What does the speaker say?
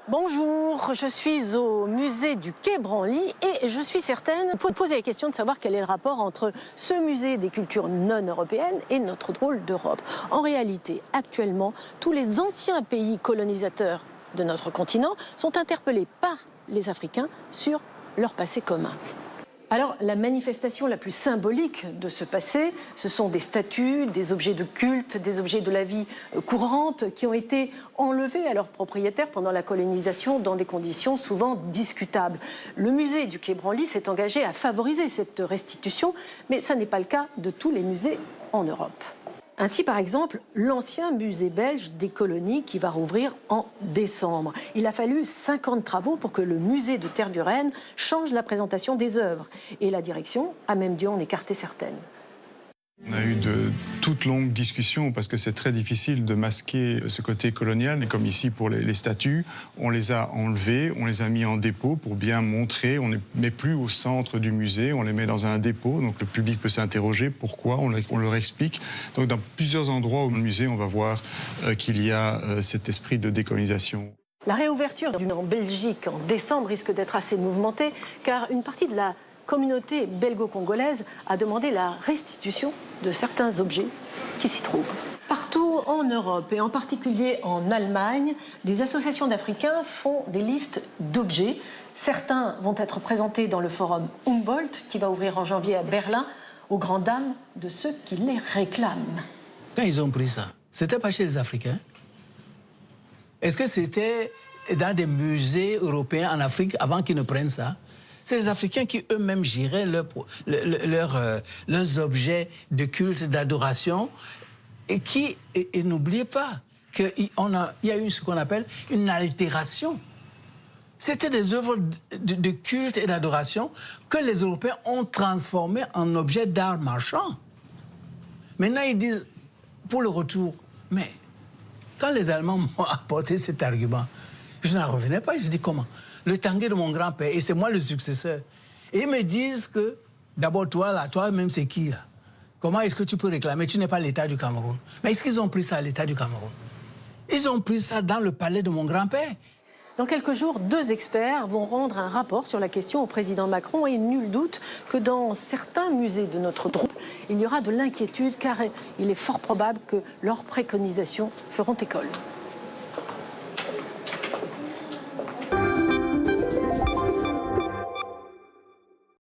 Bonjour, je suis au musée du Quai Branly et je suis certaine de poser la question de savoir quel est le rapport entre ce musée des cultures non européennes et notre drôle d'Europe. En réalité, actuellement, tous les anciens pays colonisateurs de notre continent sont interpellés par les Africains sur leur passé commun. Alors, la manifestation la plus symbolique de ce passé, ce sont des statues, des objets de culte, des objets de la vie courante qui ont été enlevés à leurs propriétaires pendant la colonisation dans des conditions souvent discutables. Le musée du Quai Branly s'est engagé à favoriser cette restitution, mais ça n'est pas le cas de tous les musées en Europe. Ainsi, par exemple, l'ancien musée belge des colonies qui va rouvrir en décembre. Il a fallu 50 travaux pour que le musée de Tervuren change la présentation des œuvres. Et la direction a même dû en écarter certaines. On a eu de toutes longues discussions parce que c'est très difficile de masquer ce côté colonial. Et comme ici pour les statues, on les a enlevées, on les a mis en dépôt pour bien montrer. On ne les met plus au centre du musée, on les met dans un dépôt. Donc le public peut s'interroger pourquoi, on leur explique. Donc dans plusieurs endroits au musée, on va voir qu'il y a cet esprit de décolonisation. La réouverture du musée en Belgique en décembre risque d'être assez mouvementée car une partie de la communauté belgo-congolaise a demandé la restitution de certains objets qui s'y trouvent. Partout en Europe et en particulier en Allemagne, des associations d'Africains font des listes d'objets. Certains vont être présentés dans le forum Humboldt qui va ouvrir en janvier à Berlin aux grandes dames de ceux qui les réclament. Quand ils ont pris ça, c'était pas chez les Africains? Est-ce que c'était dans des musées européens en Afrique avant qu'ils ne prennent ça? C'est les Africains qui eux-mêmes géraient leurs objets de culte, d'adoration. Et n'oubliez pas qu'il y a eu ce qu'on appelle une altération. C'était des œuvres de culte et d'adoration que les Européens ont transformées en objets d'art marchand. Maintenant, ils disent, pour le retour, mais quand les Allemands m'ont apporté cet argument, je n'en revenais pas. Je dis comment? Le tanguay de mon grand-père, et c'est moi le successeur. Et ils me disent que, d'abord, toi-même, c'est qui, là? Comment est-ce que tu peux réclamer? Tu n'es pas l'État du Cameroun. Mais est-ce qu'ils ont pris ça à l'État du Cameroun? Ils ont pris ça dans le palais de mon grand-père. Dans quelques jours, 2 experts vont rendre un rapport sur la question au président Macron et nul doute que dans certains musées de notre groupe, il y aura de l'inquiétude car il est fort probable que leurs préconisations feront école.